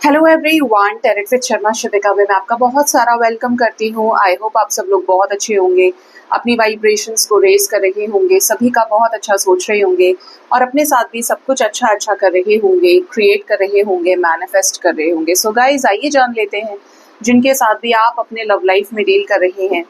Hello everyone, टेरेट with Sharma Shivika में मैं आपका बहुत सारा वेलकम करती हूँ। आई होप आप सब लोग बहुत अच्छे होंगे, अपनी वाइब्रेशंस को रेज कर रहे होंगे, सभी का बहुत अच्छा सोच रहे होंगे और अपने साथ भी सब कुछ अच्छा कर रहे होंगे, क्रिएट कर रहे होंगे, मैनिफेस्ट कर रहे होंगे। सो गाइज, आइए जान लेते हैं जिनके साथ भी आप अपने लव लाइफ में डील कर रहे हैं,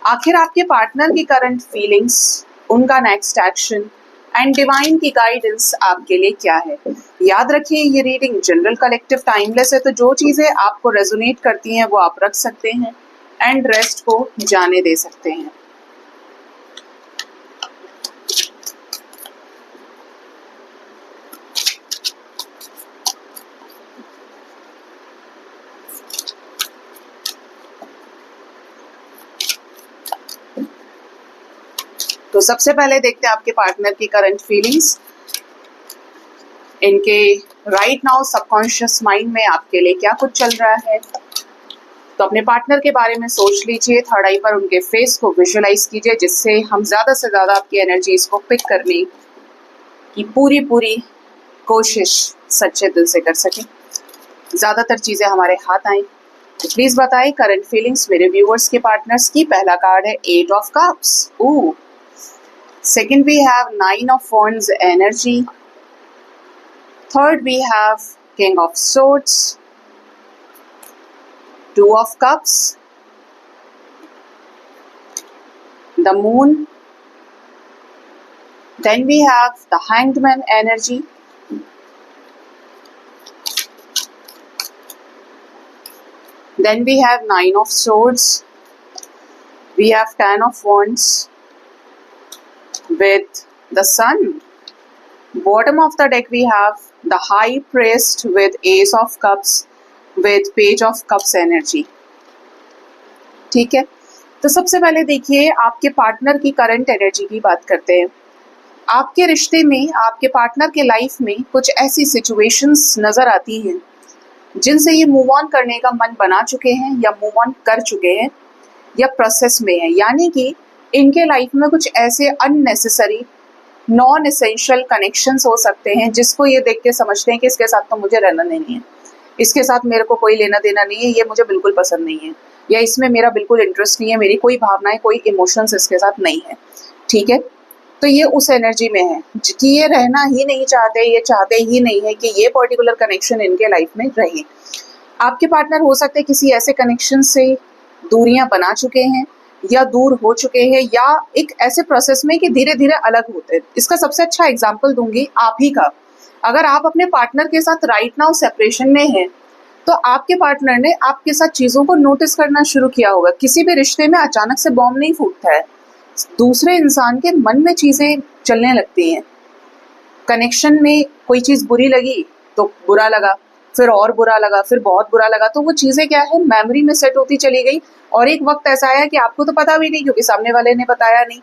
आखिर आपके पार्टनर की करंट फीलिंग्स, उनका नेक्स्ट एक्शन एंड डिवाइन की गाइडेंस आपके लिए क्या है। याद रखिए, ये रीडिंग जनरल, कलेक्टिव, टाइमलेस है, तो जो चीजें आपको रेजोनेट करती हैं वो आप रख सकते हैं एंड रेस्ट को जाने दे सकते हैं। तो सबसे पहले देखते हैं आपके पार्टनर की करंट फीलिंग्स, इनके राइट नाउ सबकॉन्शियस माइंड में आपके लिए क्या कुछ चल रहा है। तो अपने पार्टनर के बारे में सोच लीजिए, थर्ड आई पर उनके फेस को विजुअलाइज कीजिए, जिससे हम ज्यादा से ज्यादा आपकी एनर्जीज को पिक करने की पूरी कोशिश सच्चे दिल से कर सकें, ज्यादातर चीजें हमारे हाथ आए। तो प्लीज बताएं करंट फीलिंग्स मेरे व्यूअर्स के पार्टनर्स की। पहला कार्ड है 8 of cups. Second, we have 9 of Wands energy. Third, we have King of Swords, 2 of Cups, the Moon. Then we have the Hanged Man energy. Then we have 9 of Swords. We have 10 of Wands with the Sun. Bottom of the deck we have the High Priest with Ace of Cups with Page of Cups energy. ठीक है, तो सबसे पहले देखिए आपके partner की current energy की बात करते हैं। आपके रिश्ते में, आपके पार्टनर के लाइफ में कुछ ऐसी सिचुएशंस नजर आती हैं जिनसे ये मूव ऑन करने का मन बना चुके हैं या मूव ऑन कर चुके हैं या प्रोसेस में है। यानी कि इनके लाइफ में कुछ ऐसे अननेसेसरी, नॉन एसेंशियल कनेक्शंस हो सकते हैं जिसको ये देख के समझते हैं कि इसके साथ तो मुझे रहना नहीं है, इसके साथ मेरे को कोई लेना देना नहीं है, ये मुझे बिल्कुल पसंद नहीं है, या इसमें मेरा बिल्कुल इंटरेस्ट नहीं है, मेरी कोई भावनाएं, कोई इमोशंस इसके साथ नहीं है। ठीक है, तो ये उस एनर्जी में है कि ये रहना ही नहीं चाहते, ये चाहते ही नहीं है कि ये पर्टिकुलर कनेक्शन इनके लाइफ में रहे। आपके पार्टनर हो सकते हैं किसी ऐसे कनेक्शन से दूरियां बना चुके हैं या दूर हो चुके हैं, या एक ऐसे प्रोसेस में कि धीरे धीरे अलग होते हैं। इसका सबसे अच्छा एग्जांपल दूंगी आप ही का। अगर आप अपने पार्टनर के साथ राइट नाउ सेपरेशन में हैं, तो आपके पार्टनर ने आपके साथ चीजों को नोटिस करना शुरू किया होगा। किसी भी रिश्ते में अचानक से बॉम्ब नहीं फूटता है, दूसरे इंसान के मन में चीजें चलने लगती हैं। कनेक्शन में कोई चीज बुरी लगी तो बुरा लगा, फिर और बुरा लगा, फिर बहुत बुरा लगा, तो वो चीजें क्या है, मेमोरी में सेट होती चली गई और एक वक्त ऐसा आया कि आपको तो पता भी नहीं क्योंकि सामने वाले ने बताया नहीं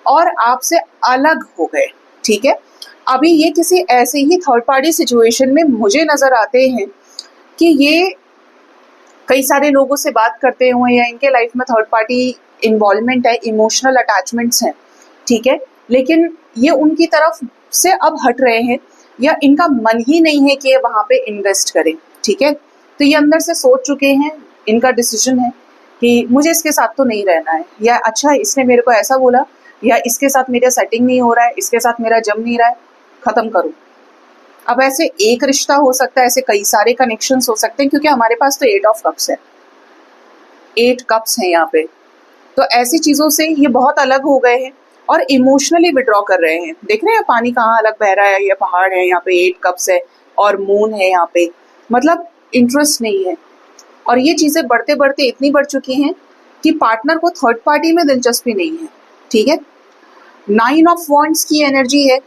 और आपसे अलग हो गए। ठीक है, अभी ये किसी ऐसे ही थर्ड पार्टी सिचुएशन में मुझे नजर आते हैं कि ये कई सारे लोगों से बात करते हुए या इनके लाइफ में थर्ड पार्टी इन्वॉल्वमेंट है, इमोशनल अटैचमेंट्स हैं। ठीक है, लेकिन ये उनकी तरफ से अब हट रहे हैं या इनका मन ही नहीं है कि ये वहां पे इन्वेस्ट करें। ठीक है, तो ये अंदर से सोच चुके हैं, इनका डिसीजन है कि मुझे इसके साथ तो नहीं रहना है, या अच्छा इसने मेरे को ऐसा बोला, या इसके साथ मेरा सेटिंग नहीं हो रहा है, इसके साथ मेरा जम नहीं रहा है, खत्म करो। अब ऐसे एक रिश्ता हो सकता है, ऐसे कई सारे कनेक्शंस हो सकते हैं, क्योंकि हमारे पास तो 8 ऑफ कप्स है, 8 कप्स हैं यहाँ पे। तो ऐसी चीजों से ये बहुत अलग हो गए हैं और इमोशनली विड्रॉ कर रहे हैं। देख रहे हैं पानी कहाँ अलग बह रहा है, ये पहाड़ है, यहाँ पे 8 कप्स है और मून है यहाँ पे, मतलब इंटरेस्ट नहीं है। और ये चीजें बढ़ते बढ़ते इतनी बढ़ चुकी हैं कि पार्टनर को थर्ड पार्टी में दिलचस्पी नहीं है। ठीक है, 9 ऑफ वॉन्ड्स की एनर्जी है,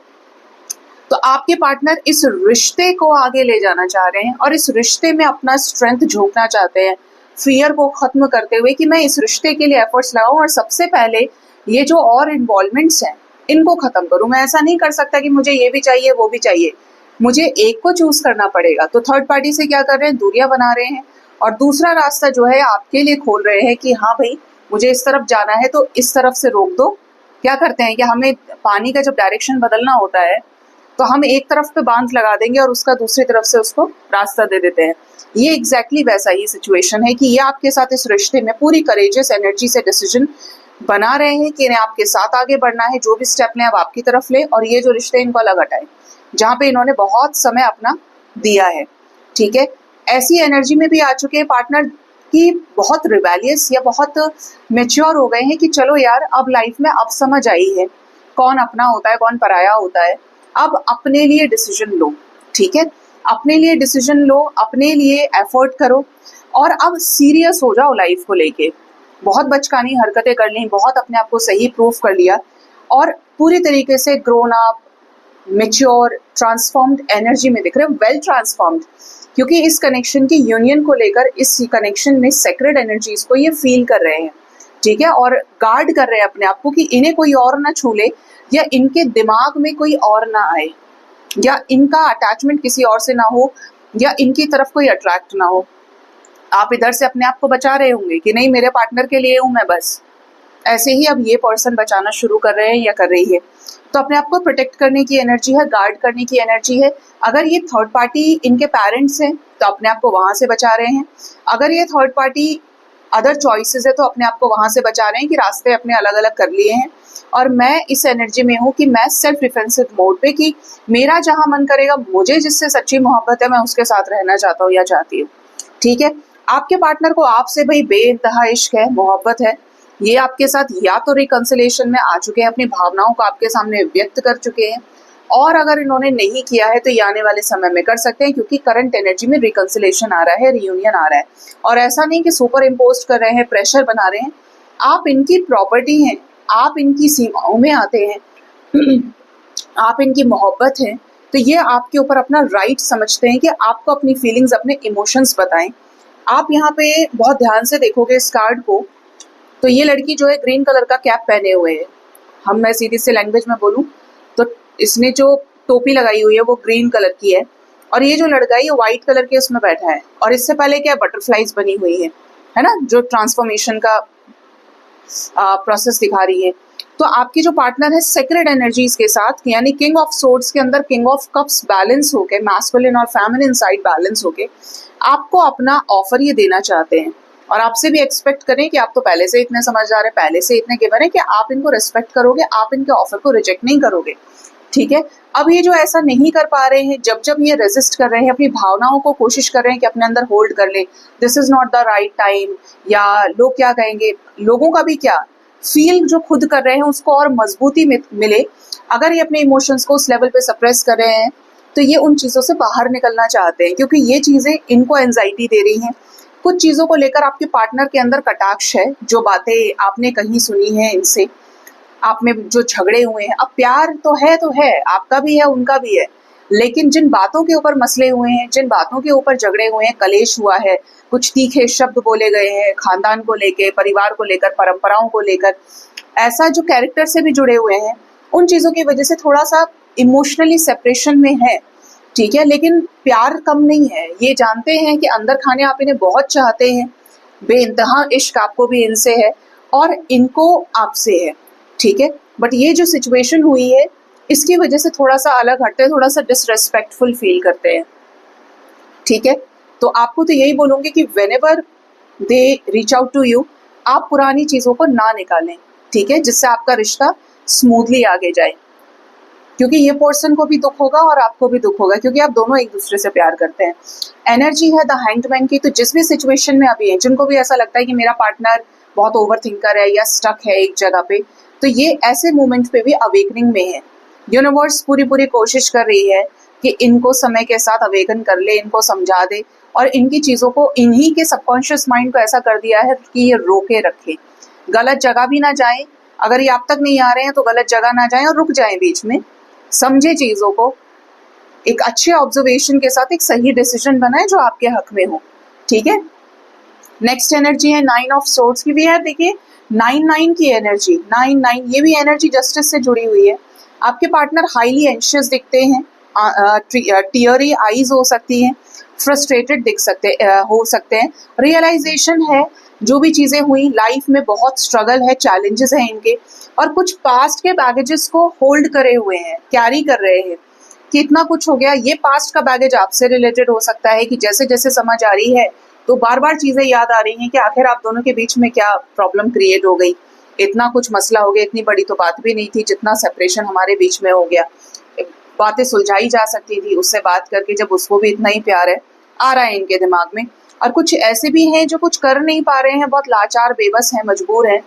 तो आपके पार्टनर इस रिश्ते को आगे ले जाना चाह रहे हैं और इस रिश्ते में अपना स्ट्रेंथ झोंकना चाहते हैं, फियर को खत्म करते हुए कि मैं इस रिश्ते के लिए एफर्ट्स लगाऊं और सबसे पहले ये जो और इन्वॉल्वमेंट्स हैं इनको खत्म करूं। मैं ऐसा नहीं कर सकता कि मुझे ये भी चाहिए वो भी चाहिए, मुझे एक को चूज करना पड़ेगा। तो थर्ड पार्टी से क्या कर रहे हैं, दूरियां बना रहे हैं और दूसरा रास्ता जो है आपके लिए खोल रहे हैं कि हाँ भाई मुझे इस तरफ जाना है तो इस तरफ से रोक दो। क्या करते हैं कि हमें पानी का जब डायरेक्शन बदलना होता है तो हम एक तरफ पे बांध लगा देंगे और उसका दूसरी तरफ से उसको रास्ता दे देते हैं। ये एग्जैक्टली वैसा ही सिचुएशन है कि ये आपके साथ इस रिश्ते में पूरी करेजियस एनर्जी से डिसीजन बना रहे हैं कि इन्हें आपके साथ आगे बढ़ना है, जो भी स्टेप लें आप आपकी तरफ ले, और ये जो रिश्ते इनको अलग हटाए जहाँ पे इन्होंने बहुत समय अपना दिया है। ठीक है, ऐसी एनर्जी में भी आ चुके हैं पार्टनर कि बहुत रिबेलियस या बहुत मेच्योर हो गए हैं कि चलो यार अब लाइफ में अब समझ आई है कौन अपना होता है कौन पराया होता है, अब अपने लिए डिसीजन लो। ठीक है, अपने लिए डिसीजन लो, अपने लिए एफर्ट करो और अब सीरियस हो जाओ लाइफ को लेके। बहुत बचकानी हरकतें कर ली, बहुत अपने आप को सही प्रूफ कर लिया और पूरी तरीके से grown up, mature, transformed energy में दिख रहे हो, वेल ट्रांसफॉर्म्ड, क्योंकि इस कनेक्शन की यूनियन को लेकर इस कनेक्शन में सेक्रेड एनर्जीज को ये फील कर रहे हैं। ठीक है, और गार्ड कर रहे हैं अपने आप को कि इन्हें कोई और ना छू ले या इनके दिमाग में कोई और ना आए या इनका अटैचमेंट किसी और से ना हो या इनकी तरफ कोई अट्रैक्ट ना हो। आप इधर से अपने आप को बचा रहे होंगे कि नहीं मेरे पार्टनर के लिए हूं मैं बस, ऐसे ही अब ये पर्सन बचाना शुरू कर रहे हैं या कर रही है। तो अपने आप को प्रोटेक्ट करने की एनर्जी है, गार्ड करने की एनर्जी है। अगर ये थर्ड पार्टी इनके पेरेंट्स हैं तो अपने आप को वहां से बचा रहे हैं। अगर ये थर्ड पार्टी अदर चॉइसेस है तो अपने आप को वहां से बचा रहे हैं कि रास्ते अपने अलग अलग कर लिए हैं। और मैं इस एनर्जी में हूँ कि मैं सेल्फ डिफेंसिव मोड पे कि मेरा जहां मन करेगा, मुझे जिससे सच्ची मोहब्बत है मैं उसके साथ रहना चाहता हूँ या चाहती हूँ। ठीक है, आपके पार्टनर को आपसे भाई बेइंतहा इश्क है, मोहब्बत है, ये आपके साथ या तो रिकंसिलेशन में आ चुके हैं, अपनी भावनाओं को आपके सामने व्यक्त कर चुके हैं, और अगर इन्होंने नहीं किया है तो ये आने वाले समय में कर सकते हैं क्योंकि करंट एनर्जी में रिकंसिलेशन आ रहा है, रियूनियन आ रहा है। और ऐसा नहीं कि सुपर इम्पोज कर रहे हैं, प्रेशर बना रहे हैं, आप इनकी प्रॉपर्टी हैं, आप इनकी सीमाओं में आते हैं आप इनकी मोहब्बत हैं, तो ये आपके ऊपर अपना राइट समझते हैं कि आपको अपनी फीलिंग्स, अपने इमोशंस बताएं। आप यहाँ पे बहुत ध्यान से देखोगे इस कार्ड को, तो ये लड़की जो है ग्रीन कलर का कैप पहने हुए है। मैं सीधी सी लैंग्वेज में बोलूँ तो इसने जो टोपी लगाई हुई है वो ग्रीन कलर की है, और ये जो लड़का है ये व्हाइट कलर के उसमें बैठा है, और इससे पहले क्या बटरफ्लाइज बनी हुई है ना, जो ट्रांसफॉर्मेशन का प्रोसेस दिखा रही है। तो आपकी जो पार्टनर है सेक्रेड एनर्जीज के साथ, यानी किंग ऑफ सोर्ड्स के अंदर किंग ऑफ कप्स बैलेंस होके, मैस्कुलिन और फेमिनिन साइड बैलेंस होके आपको अपना ऑफर ये देना चाहते हैं। और आपसे भी एक्सपेक्ट करें कि आप तो पहले से इतने समझदार है, पहले से इतने गिवर है कि आप इनको रिस्पेक्ट करोगे, आप इनके ऑफर को रिजेक्ट नहीं करोगे। ठीक है, अब ये जो ऐसा नहीं कर पा रहे हैं, जब जब ये रेजिस्ट कर रहे हैं, अपनी भावनाओं को कोशिश कर रहे हैं कि अपने अंदर होल्ड कर ले, this is not the right time, या लोग क्या कहेंगे, लोगों का भी क्या फील जो खुद कर रहे हैं उसको और मजबूती मिले। अगर ये अपने इमोशंस को उस लेवल पे सप्रेस कर रहे हैं तो ये उन चीज़ों से बाहर निकलना चाहते हैं, क्योंकि ये चीज़ें इनको एंजाइटी दे रही हैं। कुछ चीज़ों को लेकर आपके पार्टनर के अंदर कटाक्ष है, जो बातें आपने कहीं सुनी है इनसे, आप में जो झगड़े हुए हैं। अब प्यार तो है, आपका भी है उनका भी है, लेकिन जिन बातों के ऊपर मसले हुए हैं, जिन बातों के ऊपर झगड़े हुए हैं, कलेश हुआ है, कुछ तीखे शब्द बोले गए हैं खानदान को लेकर, परिवार को लेकर, परंपराओं को लेकर, ऐसा जो कैरेक्टर से भी जुड़े हुए हैं, उन चीज़ों की वजह से थोड़ा सा इमोशनली सेपरेशन में है। ठीक है, लेकिन प्यार कम नहीं है, ये जानते हैं कि अंदर खाने आप इन्हें बहुत चाहते हैं, बेइंतहा इश्क आपको भी इनसे है और इनको आपसे है। ठीक है, बट ये जो सिचुएशन हुई है इसकी वजह से थोड़ा सा अलग हटते हैं, थोड़ा सा डिसरेस्पेक्टफुल फील करते हैं। ठीक है, तो आपको तो यही बोलूँगी कि whenever they reach out to you, आप पुरानी चीज़ों को ना निकालें। ठीक है, जिससे आपका रिश्ता स्मूथली आगे जाए, क्योंकि ये पर्सन को भी दुख होगा और आपको भी दुख होगा, क्योंकि आप दोनों एक दूसरे से प्यार करते हैं। एनर्जी है द हैंगमैन की, तो जिस भी सिचुएशन में अभी है, जिनको भी ऐसा लगता है कि मेरा पार्टनर बहुत ओवर थिंकर है या स्टक है एक जगह पे, तो ये ऐसे मोमेंट पे भी अवेकनिंग में है। यूनिवर्स पूरी कोशिश कर रही है कि इनको समय के साथ अवेकन कर ले, इनको समझा दे और इनकी चीज़ों को, इन्हीं के सबकॉन्शियस माइंड को ऐसा कर दिया है कि ये रोके रखे, गलत जगह भी ना जाए। अगर ये आप तक नहीं आ रहे हैं तो गलत जगह ना जाएं और रुक जाएं बीच में, समझे चीज़ों को, एक अच्छे ऑब्जर्वेशन के साथ एक सही डिसीजन बनाए जो आपके हक में हो। ठीक है, नेक्स्ट एनर्जी है 9 ऑफ सोर्ड्स की भी है। देखिए 9 की एनर्जी, 9 ये भी एनर्जी जस्टिस से जुड़ी हुई है। आपके पार्टनर हाईली एंशियस दिखते हैं, टीयरी आईज हो सकती हैं, फ्रस्ट्रेटेड हो सकते हैं। रियलाइजेशन है जो भी चीज़ें हुई लाइफ में, बहुत स्ट्रगल है, चैलेंजेस हैं इनके, और कुछ पास्ट के बैगेजेस को होल्ड करे हुए हैं, कैरी कर रहे हैं। कि इतना कुछ हो गया। ये पास्ट का बैगेज आपसे रिलेटेड हो सकता है कि जैसे जैसे समझ आ रही है तो बार बार चीजें याद आ रही हैं कि आखिर आप दोनों के बीच में क्या प्रॉब्लम क्रिएट हो गई, इतना कुछ मसला हो गया, इतनी बड़ी तो बात भी नहीं थी जितना सेपरेशन हमारे बीच में हो गया। बातें सुलझाई जा सकती थी उससे बात करके, जब उसको भी इतना ही प्यार है, आ रहा है इनके दिमाग में। और कुछ ऐसे भी हैं जो कुछ कर नहीं पा रहे हैं, बहुत लाचार बेबस हैं, मजबूर हैं,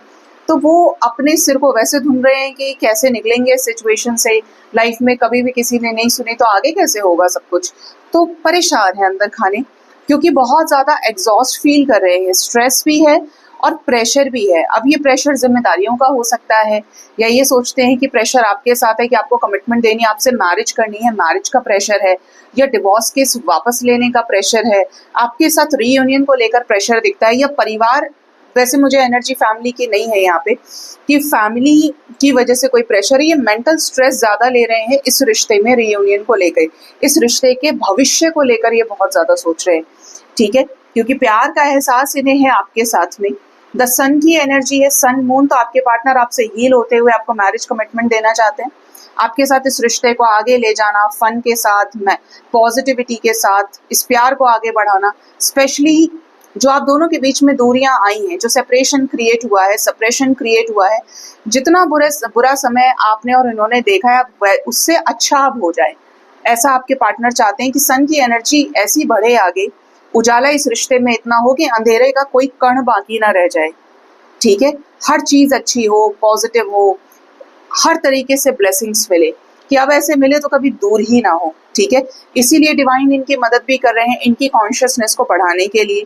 तो वो अपने सिर को वैसे ढूंढ रहे हैं कि कैसे निकलेंगे इस सिचुएशन से। लाइफ में कभी भी किसी ने नहीं सुनी तो आगे कैसे होगा सब कुछ, तो परेशान है अंदर खाने, क्योंकि बहुत ज्यादा एग्जॉस्ट फील कर रहे हैं, स्ट्रेस भी है और प्रेशर भी है। अब ये प्रेशर जिम्मेदारियों का हो सकता है, या ये सोचते हैं कि प्रेशर आपके साथ है कि आपको कमिटमेंट देनी है, आपसे मैरिज करनी है, मैरिज का प्रेशर है, या डिवोर्स केस वापस लेने का प्रेशर है, आपके साथ रीयूनियन को लेकर प्रेशर दिखता है, या परिवार, वैसे मुझे एनर्जी फैमिली की नहीं है यहाँ पे, कि फैमिली की वजह से कोई प्रेशर है, ये मेंटल स्ट्रेस ज्यादा ले रहे हैं इस रिश्ते में रीयूनियन को लेकर, इस रिश्ते के भविष्य को लेकर ये बहुत ज्यादा सोच रहे हैं। ठीक है, क्योंकि प्यार का एहसास इन्हें है आपके साथ में। द सन की एनर्जी है, सन मून, तो आपके पार्टनर आपसे हील होते हुए आपको मैरिज कमिटमेंट देना चाहते हैं, आपके साथ इस रिश्ते को आगे ले जाना, फन के साथ, पॉजिटिविटी के साथ इस प्यार को आगे बढ़ाना। स्पेशली जो आप दोनों के बीच में दूरियां आई हैं, जो सेपरेशन क्रिएट हुआ है, सेपरेशन क्रिएट हुआ है, जितना बुरा समय आपने और इन्होंने देखा है उससे अच्छा अब हो जाए, ऐसा आपके पार्टनर चाहते हैं कि सन की एनर्जी ऐसी बढ़े आगे, उजाला इस रिश्ते में इतना हो कि अंधेरे का कोई कण बाकी ना रह जाए। ठीक है, हर चीज अच्छी हो, पॉजिटिव हो, हर तरीके से ब्लेसिंग्स मिले, कि अब ऐसे मिले तो कभी दूर ही ना हो। ठीक है, इसीलिए डिवाइन इनकी मदद भी कर रहे हैं, इनकी कॉन्शियसनेस को बढ़ाने के लिए।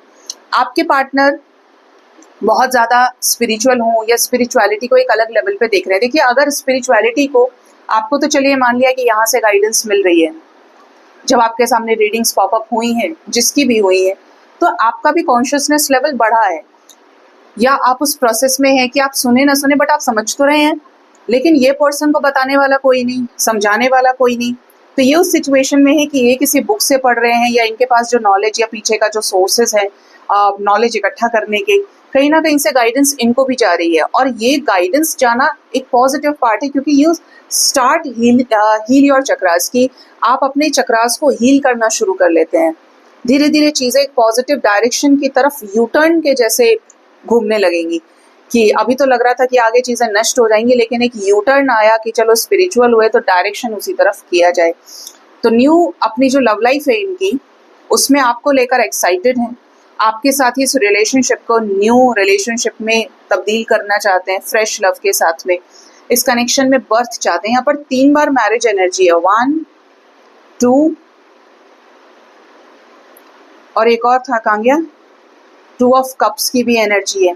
आपके पार्टनर बहुत ज्यादा स्पिरिचुअल हो या स्पिरिचुअलिटी को एक अलग लेवल पे देख रहे हैं। देखिए, अगर स्पिरिचुअलिटी को आपको, तो चलिए मान लिया कि यहाँ से गाइडेंस मिल रही है, जब आपके सामने रीडिंग्स पॉपअप हुई हैं, जिसकी भी हुई है, तो आपका भी कॉन्शियसनेस लेवल बढ़ा है, या आप उस प्रोसेस में हैं कि आप सुने ना सुने बट आप समझ तो रहे हैं, लेकिन ये पर्सन को बताने वाला कोई नहीं, समझाने वाला कोई नहीं। तो ये उस सिचुएशन में है कि ये किसी बुक से पढ़ रहे हैं, या इनके पास जो नॉलेज या पीछे का जो सोर्सेज है नॉलेज इकट्ठा करने के, कहीं ना कहीं से गाइडेंस इनको भी जा रही है। और ये गाइडेंस जाना एक पॉजिटिव पार्ट है, क्योंकि you start heal your chakras, की आप अपने चक्रास को हील करना शुरू कर लेते हैं। धीरे धीरे चीजें एक पॉजिटिव डायरेक्शन की तरफ यू टर्न के जैसे घूमने लगेंगी, कि अभी तो लग रहा था कि आगे चीजें नष्ट हो जाएंगी, लेकिन एक यू टर्न आया कि चलो स्पिरिचुअल हुए तो डायरेक्शन उसी तरफ किया जाए। तो न्यू अपनी जो लव लाइफ है इनकी, उसमें आपको लेकर एक्साइटेड हैं, आपके साथ ही इस रिलेशनशिप को न्यू रिलेशनशिप में तब्दील करना चाहते हैं, फ्रेश लव के साथ में इस कनेक्शन में बर्थ चाहते हैं। यहाँ पर 3 बार मैरिज एनर्जी है, 1 2 और एक और था, कहाँ गया, 2 ऑफ कप्स की भी एनर्जी है।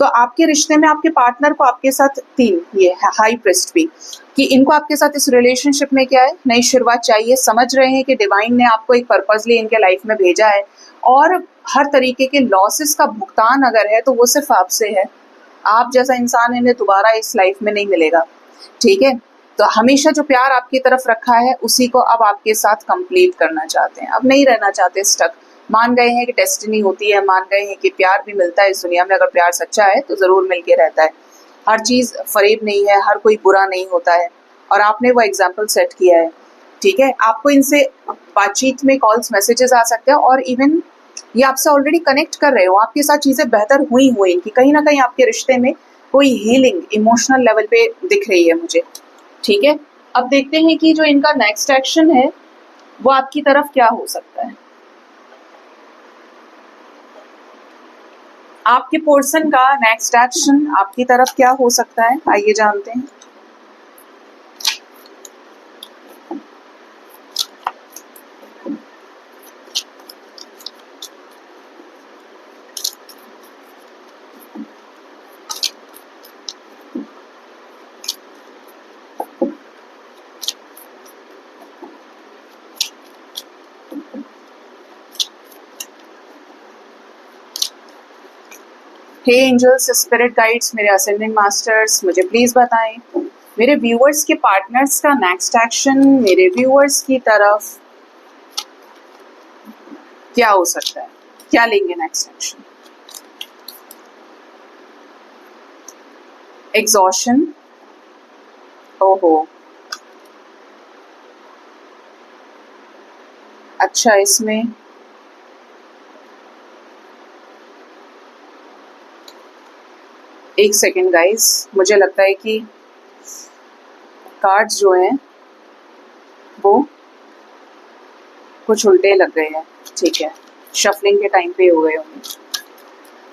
तो आपके रिश्ते में आपके पार्टनर को आपके साथ 3, ये है हाई प्रिस्ट भी, कि इनको आपके साथ इस रिलेशनशिप में क्या है, नई शुरुआत चाहिए। समझ रहे हैं कि डिवाइन ने आपको एक पर्पसली इनके लाइफ में भेजा है, और हर तरीके के लॉसेस का भुगतान अगर है तो वो सिर्फ आपसे है। आप जैसा इंसान इन्हें दोबारा इस लाइफ में नहीं मिलेगा। ठीक है, तो हमेशा जो प्यार आपकी तरफ रखा है उसी को अब आपके साथ कंप्लीट करना चाहते हैं, अब नहीं रहना चाहते स्टक। मान गए हैं कि डेस्टिनी होती है, मान गए हैं कि प्यार भी मिलता है इस दुनिया में, अगर प्यार सच्चा है तो जरूर मिलके रहता है। हर चीज फरेब नहीं है, हर कोई बुरा नहीं होता है, और आपने वो एग्जाम्पल सेट किया है। ठीक है, आपको इनसे बातचीत में कॉल्स मैसेजेस आ सकते हैं, और इवन ये आपसे ऑलरेडी कनेक्ट कर रहे हो, आपके साथ चीजें बेहतर हुई इनकी, कहीं ना कहीं आपके रिश्ते में कोई हीलिंग इमोशनल लेवल पे दिख रही है मुझे। ठीक है, अब देखते हैं कि जो इनका नेक्स्ट एक्शन है वो आपकी तरफ क्या हो सकता है। आपके पर्सन का नेक्स्ट एक्शन आपकी तरफ क्या हो सकता है, आइए जानते हैं। हे एंजल्स, स्पिरिट गाइड्स, मेरे असेंडेंट मास्टर्स, मुझे प्लीज बताएं मेरे व्यूअर्स के पार्टनर्स का नेक्स्ट एक्शन मेरे व्यूअर्स की तरफ क्या हो सकता है, क्या लेंगे नेक्स्ट एक्शन। एग्जॉशन, ओहो, अच्छा इसमें एक सेकेंड गाइस, मुझे लगता है कि कार्ड्स जो हैं वो कुछ उल्टे लग गए हैं। ठीक है, शफलिंग के टाइम पे हो गए होंगे।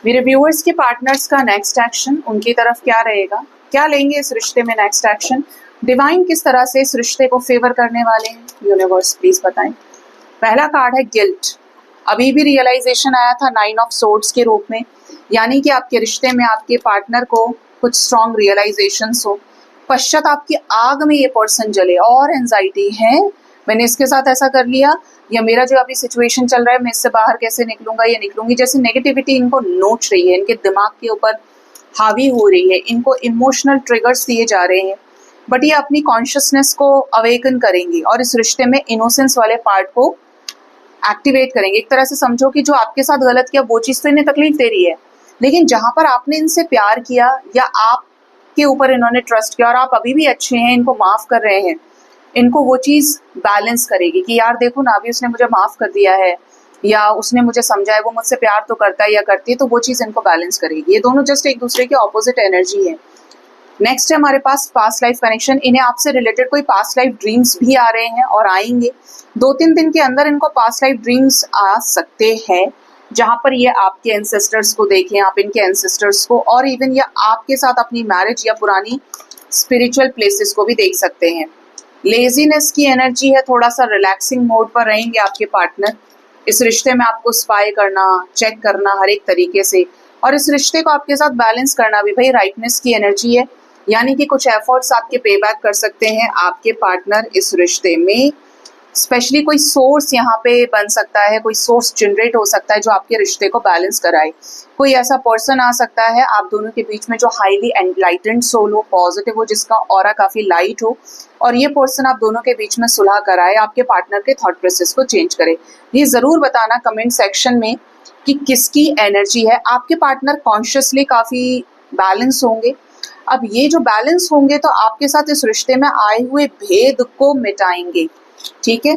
मेरे व्यूअर्स के पार्टनर्स का नेक्स्ट एक्शन उनकी तरफ क्या रहेगा, क्या लेंगे इस रिश्ते में नेक्स्ट एक्शन, डिवाइन किस तरह से इस रिश्ते को फेवर करने वाले हैं, यूनिवर्स प्लीज बताएं। पहला कार्ड है गिल्ट। अभी भी रियलाइजेशन आया था 9 ऑफ सोर्ड्स के रूप में, यानी कि आपके रिश्ते में आपके पार्टनर को कुछ स्ट्रॉन्ग रियलाइजेशंस हो, पश्चाताप की आग में ये पर्सन जले और एंजाइटी है, मैंने इसके साथ ऐसा कर लिया, या मेरा जो अभी सिचुएशन चल रहा है मैं इससे बाहर कैसे निकलूंगा या निकलूंगी, जैसे नेगेटिविटी इनको नोच रही है, इनके दिमाग के ऊपर हावी हो रही है, इनको इमोशनल ट्रिगर्स दिए जा रहे हैं, बट ये अपनी कॉन्शियसनेस को अवेकन करेंगी और इस रिश्ते में इनोसेंस वाले पार्ट को एक्टिवेट करेंगे। एक तरह से समझो कि जो आपके साथ गलत किया वो चीज़ तो इन्हें तकलीफ दे रही है, लेकिन जहां पर आपने इनसे प्यार किया या आपके ऊपर इन्होंने ट्रस्ट किया और आप अभी भी अच्छे हैं, इनको माफ कर रहे हैं, इनको वो चीज़ बैलेंस करेगी कि यार देखो ना, अभी उसने मुझे माफ कर दिया है या उसने मुझे समझा है, वो मुझसे प्यार तो करता है या करती है, तो वो चीज़ इनको बैलेंस करेगी। ये दोनों जस्ट एक दूसरे के ऑपोजिट एनर्जी है। नेक्स्ट है हमारे पास पास्ट लाइफ कनेक्शन। इन्हें आपसे रिलेटेड कोई पास्ट लाइफ ड्रीम्स भी आ रहे हैं और आएंगे। 2-3 दिन के अंदर इनको पास्ट लाइफ ड्रीम्स आ सकते हैं, जहां पर ये आपके एंसेस्टर्स को देखें, आप इनके एंसेस्टर्स को, और इवन ये आपके साथ अपनी मैरिज या पुरानी स्पिरिचुअल प्लेसेस को भी देख सकते हैं। लेजीनेस की एनर्जी है, थोड़ा सा रिलैक्सिंग मोड पर रहेंगे आपके पार्टनर। इस रिश्ते में आपको स्पाई करना, चेक करना हर एक तरीके से, और इस रिश्ते को आपके साथ बैलेंस करना भी। भाई राइटनेस की एनर्जी है, यानी कि कुछ एफर्ट्स आपके पे बैक कर सकते हैं आपके पार्टनर इस रिश्ते में। स्पेशली कोई सोर्स यहाँ पे बन सकता है, कोई सोर्स जनरेट हो सकता है जो आपके रिश्ते को बैलेंस कराए। कोई ऐसा पर्सन आ सकता है आप दोनों के बीच में जो हाईली एनलाइटेंड सोल हो, पॉजिटिव हो, जिसका ऑरा काफी लाइट हो, और ये पर्सन आप दोनों के बीच में सुलह कराए, आपके पार्टनर के थॉट प्रोसेस को चेंज करे। ये जरूर बताना कमेंट सेक्शन में कि किसकी एनर्जी है। आपके पार्टनर कॉन्शियसली काफी बैलेंस होंगे। अब ये जो बैलेंस होंगे तो आपके साथ इस रिश्ते में आए हुए भेद को मिटाएंगे। ठीक है,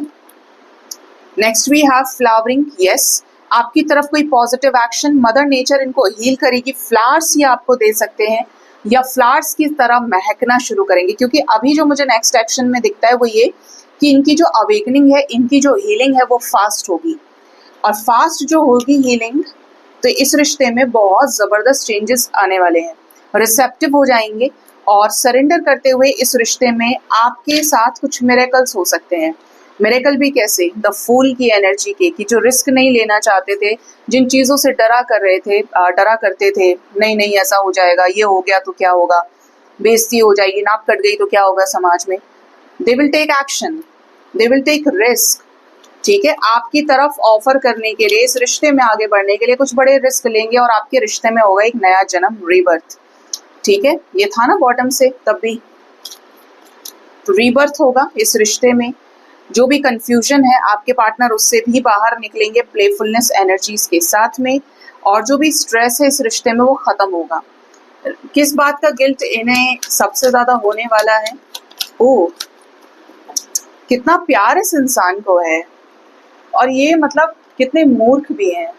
next we have flowering. Yes, आपकी तरफ कोई पॉजिटिव एक्शन, मदर नेचर इनको हील करेगी। फ्लावर्स ये आपको दे सकते हैं या फ्लावर्स की तरह महकना शुरू करेंगे, क्योंकि अभी जो मुझे नेक्स्ट एक्शन में दिखता है वो ये कि इनकी जो अवेकनिंग है, इनकी जो हीलिंग है वो फास्ट होगी, और फास्ट जो होगी हीलिंग तो इस रिश्ते में बहुत जबरदस्त चेंजेस आने वाले हैं। रिसेप्टिव हो जाएंगे और सरेंडर करते हुए इस रिश्ते में आपके साथ कुछ मिरेकल्स हो सकते हैं। मिरेकल भी कैसे, द फूल की एनर्जी के, कि जो रिस्क नहीं लेना चाहते थे, जिन चीज़ों से डरा करते थे, नहीं नहीं ऐसा हो जाएगा, ये हो गया तो क्या होगा, बेइज्जती हो जाएगी, नाक कट गई तो क्या होगा समाज में, they will take action, they will take risk. ठीक है, आपकी तरफ ऑफर करने के लिए, इस रिश्ते में आगे बढ़ने के लिए कुछ बड़े रिस्क लेंगे और आपके रिश्ते में होगा एक नया जन्म, रीबर्थ। ठीक है, ये था ना बॉटम से, तब भी रीबर्थ होगा इस रिश्ते में। जो भी कंफ्यूजन है आपके पार्टनर उससे भी बाहर निकलेंगे प्लेफुलनेस एनर्जीज के साथ में, और जो भी स्ट्रेस है इस रिश्ते में वो खत्म होगा। किस बात का गिल्ट इन्हें सबसे ज्यादा होने वाला है, ओह कितना प्यार इस इंसान को है, और ये मतलब कितने मूर्ख भी हैं।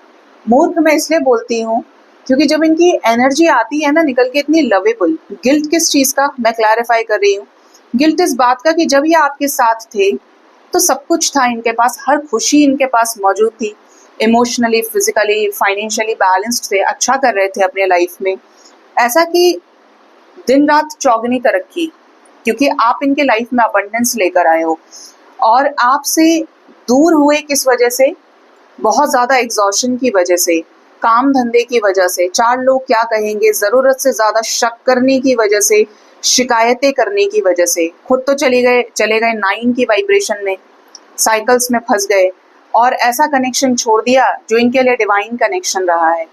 मूर्ख मैं इसलिए बोलती हूँ क्योंकि जब इनकी एनर्जी आती है ना निकल के, इतनी लवेबल। गिल्ट किस चीज़ का, मैं क्लैरिफाई कर रही हूँ। गिल्ट इस बात का कि जब ये आपके साथ थे तो सब कुछ था इनके पास, हर खुशी इनके पास मौजूद थी, इमोशनली, फिजिकली, फाइनेंशियली बैलेंस्ड थे, अच्छा कर रहे थे अपने लाइफ में, ऐसा कि दिन रात चौगनी तरक्की, क्योंकि आप इनके लाइफ में अबंडेंस लेकर आए हो। और आपसे दूर हुए किस वजह से, बहुत ज़्यादा एग्जॉशन की वजह से, काम धंधे की वजह से, 4 लोग क्या कहेंगे, ज़रूरत से ज़्यादा शक करने की वजह से, शिकायतें करने की वजह से, खुद तो चले गए 9 की वाइब्रेशन में, साइकिल्स में फंस गए और ऐसा कनेक्शन छोड़ दिया जो इनके लिए डिवाइन कनेक्शन रहा है,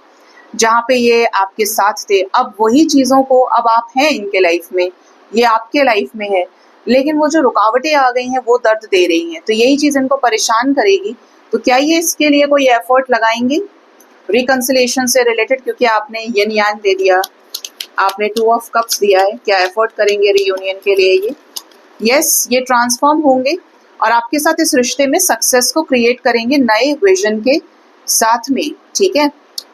जहाँ पे ये आपके साथ थे। अब वही चीज़ों को, अब आप हैं इनके लाइफ में, ये आपके लाइफ में है, लेकिन वो जो रुकावटें आ गई हैं वो दर्द दे रही हैं, तो यही चीज़ इनको परेशान करेगी। तो क्या ये इसके लिए कोई एफर्ट लगाएंगे रिकंसिलेशन से रिलेटेड, क्योंकि आपने यन यांग दे दिया, आपने 2 ऑफ कप्स दिया है, क्या एफर्ट करेंगे रियूनियन के लिए ये? यस, ये ट्रांसफॉर्म होंगे और आपके साथ इस रिश्ते में सक्सेस को क्रिएट करेंगे नए विजन के साथ में, ठीक है।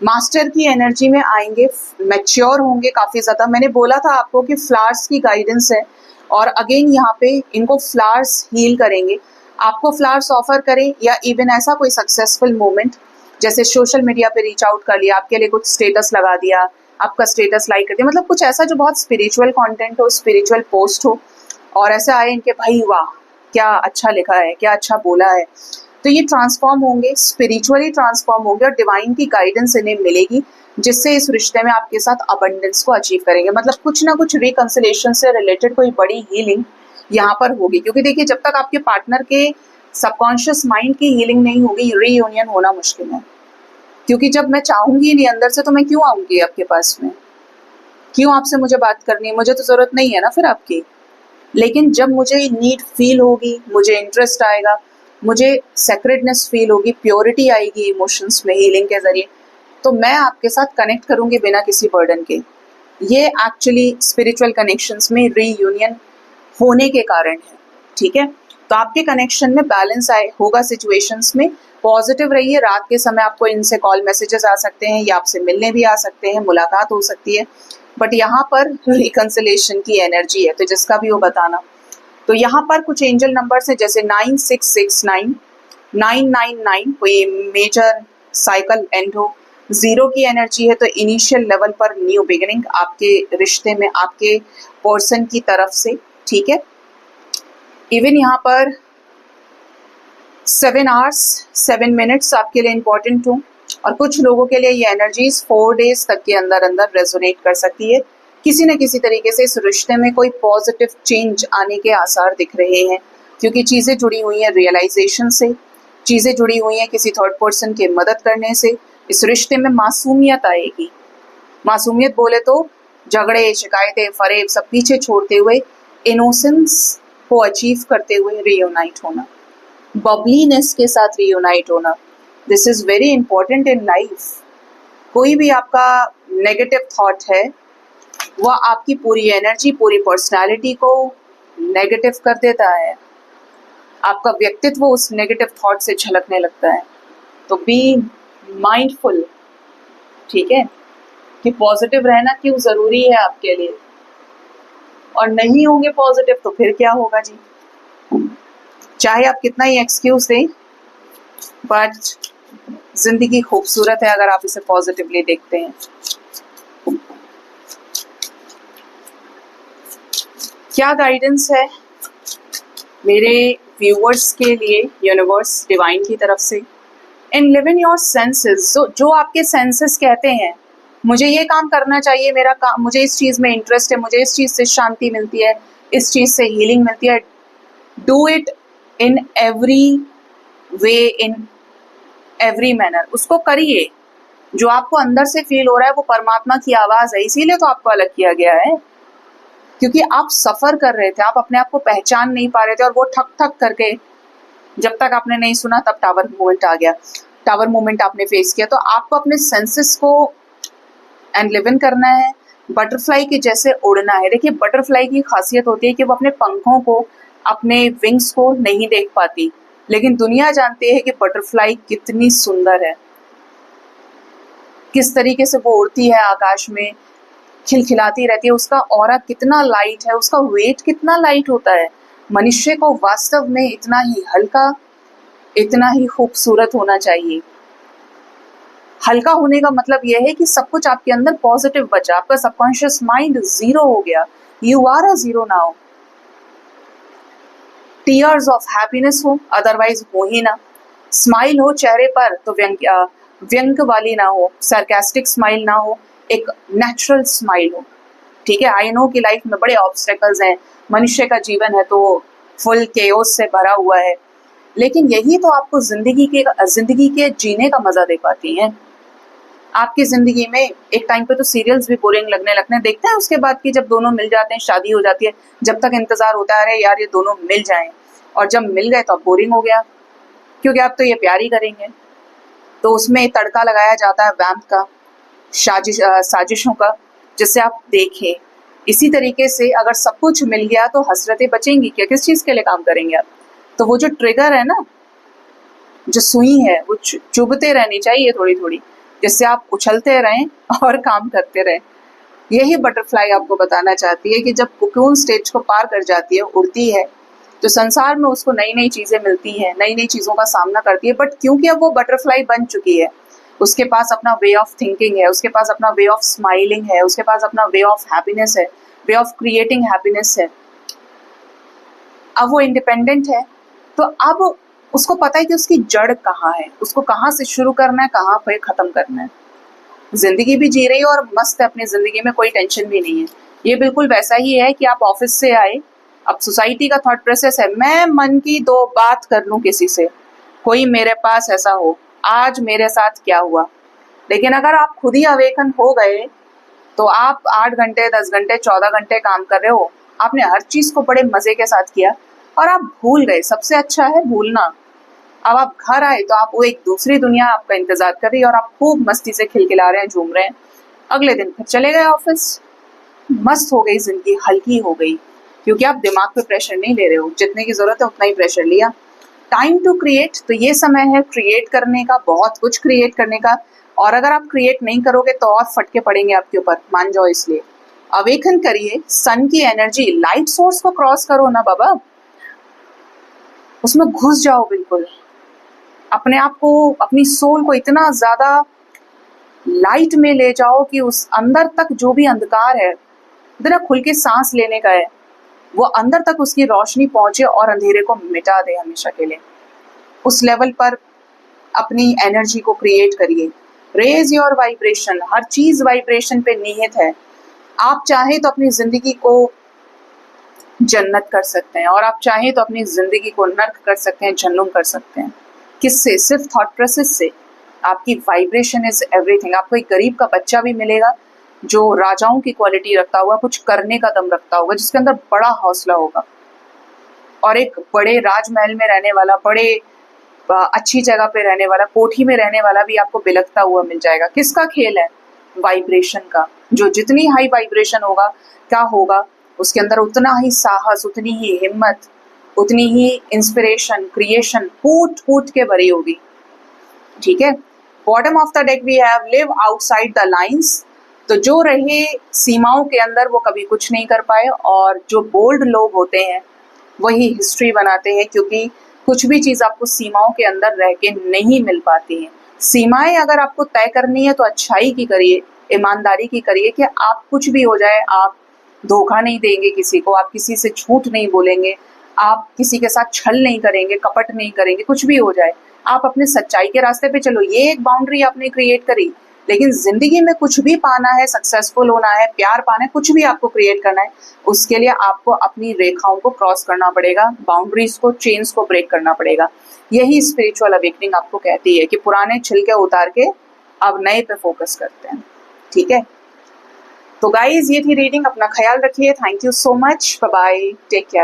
मास्टर की एनर्जी में आएंगे, मैच्योर होंगे काफी ज्यादा। मैंने बोला था आपको कि फ्लावर्स की गाइडेंस है, और अगेन यहाँ पे इनको फ्लावर्स हील करेंगे। आपको फ्लावर्स ऑफर करें या इवन ऐसा कोई सक्सेसफुल मोमेंट, जैसे सोशल मीडिया पे रीच आउट कर लिया, आपके लिए कुछ स्टेटस लगा दिया, आपका स्टेटस लाइक कर दिया, मतलब कुछ ऐसा जो बहुत स्पिरिचुअल कंटेंट हो, स्पिरिचुअल पोस्ट हो, और ऐसे आए इनके भाई वाह क्या अच्छा लिखा है, क्या अच्छा बोला है, तो ये ट्रांसफॉर्म होंगे, स्पिरिचुअली ट्रांसफॉर्म होंगे और डिवाइन की गाइडेंस इन्हें मिलेगी, जिससे इस रिश्ते में आपके साथ अबंडेंस को अचीव करेंगे। मतलब कुछ ना कुछ रिकंसिलेशन से रिलेटेड कोई बड़ी हीलिंग यहाँ पर होगी, क्योंकि देखिए जब तक आपके पार्टनर के सबकॉन्शियस माइंड की हीलिंग नहीं होगी, रीयूनियन होना मुश्किल है। क्योंकि जब मैं चाहूंगी नहीं अंदर से, तो मैं क्यों आऊंगी आपके पास में, क्यों आपसे मुझे बात करनी है, मुझे तो जरूरत नहीं है ना फिर आपकी। लेकिन जब मुझे नीड फील होगी, मुझे इंटरेस्ट आएगा, मुझे सेक्रेडनेस फील होगी, प्योरिटी आएगी इमोशंस में हीलिंग के जरिए, तो मैं आपके साथ कनेक्ट करूंगी बिना किसी बर्डन के। ये एक्चुअली स्पिरिचुअल कनेक्शंस में रीयूनियन होने के कारण है, ठीक है। तो आपके कनेक्शन में बैलेंस आए होगा सिचुएशंस में। पॉजिटिव रहिए, रात के समय आपको इनसे कॉल मैसेजेस आ सकते हैं या आपसे मिलने भी आ सकते हैं, मुलाकात हो सकती है, बट यहाँ पर रिकंसिलेशन की एनर्जी है, तो जिसका भी वो बताना। तो यहाँ पर कुछ एंजल नंबर्स हैं, जैसे 9669, 999, कोई मेजर साइकिल एंड हो, 0 की एनर्जी है, तो इनिशियल लेवल पर न्यू बिगिनिंग आपके रिश्ते में आपके पर्सन की तरफ से, ठीक है। इवन यहाँ पर 7 hours 7 minutes आपके लिए इम्पोर्टेंट हो, और कुछ लोगों के लिए ये एनर्जीज 4 days तक के अंदर अंदर रेजोनेट कर सकती है। किसी न किसी तरीके से इस रिश्ते में कोई पॉजिटिव चेंज आने के आसार दिख रहे हैं, क्योंकि चीज़ें जुड़ी हुई हैं रियलाइजेशन से, चीज़ें जुड़ी हुई हैं किसी थर्ड पर्सन के मदद करने से। इस रिश्ते में मासूमियत आएगी। मासूमियत बोले तो झगड़े, शिकायतें, फरेब सब पीछे छोड़ते हुए इनोसेंस को अचीव करते हुए रियूनाइट होना, बबलीनेस के साथ रियूनाइट होना। This is very important in life. कोई भी आपका नेगेटिव थॉट है, वह आपकी पूरी एनर्जी, पूरी पर्सनालिटी को नेगेटिव कर देता है। आपका व्यक्तित्व उस नेगेटिव थॉट से झलकने लगता है। तो बी माइंडफुल, ठीक है, कि पॉजिटिव रहना क्यों ज़रूरी है आपके लिए, और नहीं होंगे पॉजिटिव तो फिर क्या होगा जी। चाहे आप कितना ही एक्सक्यूज दें, बट जिंदगी खूबसूरत है अगर आप इसे पॉजिटिवली देखते हैं। क्या गाइडेंस है मेरे व्यूअर्स के लिए यूनिवर्स डिवाइन की तरफ से? In live in your senses, जो आपके सेंसेस कहते हैं मुझे ये काम करना चाहिए, मेरा काम, मुझे इस चीज़ में इंटरेस्ट है, मुझे इस चीज़ से शांति मिलती है, इस चीज़ से हीलिंग मिलती है, do it in every way, in every manner, उसको करिए। जो आपको अंदर से फील हो रहा है वो परमात्मा की आवाज़ है, इसीलिए तो आपको अलग किया गया है, क्योंकि आप सफ़र कर रहे थे, आप अपने आप को पहचान नहीं पा रहे थे, और वो ठक ठक करके जब तक आपने नहीं सुना तब टावर मूवमेंट आ गया, टावर मूवमेंट आपने फेस किया। तो आपको अपने सेंसेस को एंड लिव इन करना है, बटरफ्लाई के जैसे उड़ना है। देखिए बटरफ्लाई की खासियत होती है कि वो अपने पंखों को, अपने विंग्स को नहीं देख पाती, लेकिन दुनिया जानती है कि बटरफ्लाई कितनी सुंदर है, किस तरीके से वो उड़ती है आकाश में, खिलखिलाती रहती है, उसका ऑरा कितना लाइट है, उसका वेट कितना लाइट होता है। मनुष्य को वास्तव में इतना ही हल्का, इतना ही खूबसूरत होना चाहिए। हल्का होने का मतलब यह है कि सब कुछ आपके अंदर पॉजिटिव बचा, आपका सबकॉन्शियस माइंड 0 हो गया, you are a 0 now. Tears of happiness हो, अदरवाइज हो ही ना। स्माइल हो चेहरे पर तो व्यंग वाली ना हो, सरकास्टिक स्माइल ना हो, एक नेचुरल स्माइल हो, ठीक है। आई नो कि लाइफ में बड़े ऑब्स्टेकल्स हैं, मनुष्य का जीवन है तो फुल केओस से भरा हुआ है, लेकिन यही तो आपको जिंदगी के जीने का मजा दे पाती हैं। आपकी जिंदगी में एक टाइम पे तो सीरियल्स भी बोरिंग लगने लगते हैं, देखते हैं उसके बाद कि जब दोनों मिल जाते हैं, शादी हो जाती है, जब तक इंतजार होता है अरे यार ये दोनों मिल जाएं, और जब मिल गए तो अब बोरिंग हो गया, क्योंकि अब तो ये प्यार ही करेंगे। तो उसमें तड़का लगाया जाता है वैम्प का, साजिशों का, जिससे आप देखें। इसी तरीके से अगर सब कुछ मिल गया तो हसरतें बचेंगी क्या, किस चीज़ के लिए काम करेंगे आप? तो वो जो ट्रिगर है ना, जो सुई है, वो चुभते रहनी चाहिए थोड़ी थोड़ी, जिससे आप उछलते रहें और काम करते रहें। यही बटरफ्लाई आपको बताना चाहती है कि जब कोकून स्टेज को पार कर जाती है, उड़ती है, तो संसार में उसको नई नई चीजें मिलती हैं, नई नई चीजों का सामना करती है। बट क्योंकि अब वो बटरफ्लाई बन चुकी है, उसके पास अपना वे ऑफ थिंकिंग है, उसके पास अपना वे ऑफ स्माइलिंग है, उसके पास अपना वे ऑफ हैप्पीनेस है, वे ऑफ क्रिएटिंग हैप्पीनेस है। अब वो इंडिपेंडेंट है, तो अब उसको पता है कि उसकी जड़ कहाँ है, उसको कहाँ से शुरू करना है, कहाँ पे खत्म करना है। जिंदगी भी जी रही है और मस्त है अपनी जिंदगी में, कोई टेंशन भी नहीं है। ये बिल्कुल वैसा ही है कि आप ऑफिस से आए, अब सोसाइटी का थॉट प्रोसेस है, मैं मन की दो बात कर लूं किसी से, कोई मेरे पास ऐसा हो, आज मेरे साथ क्या हुआ। लेकिन अगर आप खुद ही अवेकन हो गए, तो आप 8 घंटे 10 घंटे 14 घंटे काम कर रहे हो, आपने हर चीज को बड़े मजे के साथ किया और आप भूल गए। सबसे अच्छा है भूलना। अब आप घर आए तो आप वो एक दूसरी दुनिया आपका इंतजार कर रही है और आप खूब मस्ती से खिलखिला रहे हैं, झूम रहे हैं। अगले दिन फिर चले गए ऑफिस, मस्त हो गई जिंदगी, हल्की हो गई, क्योंकि आप दिमाग पे प्रेशर नहीं ले रहे हो, जितने की जरूरत है उतना ही प्रेशर लिया। टाइम टू क्रिएट, तो ये समय है क्रिएट करने का, बहुत कुछ क्रिएट करने का। और अगर आप क्रिएट नहीं करोगे तो और फटके पड़ेंगे आपके ऊपर, मान जाओ। इसलिए अवेकन करिए, सन की एनर्जी, लाइट सोर्स को क्रॉस करो ना बाबा, उसमें घुस जाओ बिल्कुल। अपने आप को, अपनी सोल को इतना ज्यादा लाइट में ले जाओ कि उस अंदर तक जो भी अंधकार है, इतना खुल के सांस लेने का है, वो अंदर तक उसकी रोशनी पहुंचे और अंधेरे को मिटा दे हमेशा के लिए। उस लेवल पर अपनी एनर्जी को क्रिएट करिए। रेज योर वाइब्रेशन, हर चीज वाइब्रेशन पे निहित है। आप चाहें तो अपनी जिंदगी को जन्नत कर सकते हैं और आप चाहें तो अपनी जिंदगी को नर्क कर सकते हैं, जहन्नुम कर सकते हैं। किससे? सिर्फ थॉट प्रोसेस से। आपकी वाइब्रेशन इज एवरीथिंग। आपको एक गरीब का बच्चा भी मिलेगा जो राजाओं की क्वालिटी रखता हुआ, कुछ करने का दम रखता होगा, जिसके अंदर बड़ा हौसला होगा, और एक बड़े राजमहल में रहने वाला, बड़े अच्छी जगह पे रहने वाला, कोठी में रहने वाला भी आपको बिलखता हुआ मिल जाएगा। किसका खेल है? वाइब्रेशन का। जो जितनी हाई वाइब्रेशन होगा, क्या होगा उसके अंदर, उतना ही साहस, उतनी ही हिम्मत, उतनी ही इंस्पिरेशन, क्रिएशन फूट फूट के भरी होगी। ठीक है। Bottom of the deck we have live outside the lines. तो जो रहे सीमाओं के अंदर वो कभी कुछ नहीं कर पाए, और जो बोल्ड लोग होते हैं वही हिस्ट्री बनाते हैं, क्योंकि कुछ भी चीज आपको सीमाओं के अंदर रह के नहीं मिल पाती है। सीमाएं अगर आपको तय करनी है तो अच्छाई की करिए, ईमानदारी की करिए, कि आप कुछ भी हो जाए, आप धोखा नहीं देंगे किसी को, आप किसी से झूठ नहीं बोलेंगे, आप किसी के साथ छल नहीं करेंगे, कपट नहीं करेंगे, कुछ भी हो जाए आप अपने सच्चाई के रास्ते पे चलो। ये एक बाउंड्री आपने क्रिएट करी। लेकिन जिंदगी में कुछ भी पाना है, सक्सेसफुल होना है, प्यार पाना है, कुछ भी आपको क्रिएट करना है, उसके लिए आपको अपनी रेखाओं को क्रॉस करना पड़ेगा, बाउंड्रीज को, चेन्स को ब्रेक करना पड़ेगा। यही स्पिरिचुअल अवेकनिंग आपको कहती है कि पुराने छिलके उतार के अब नए पे फोकस करते हैं। ठीक है। तो गाइज, ये थी रीडिंग। अपना ख्याल रखिए। Thank you so much. Bye bye. Take care.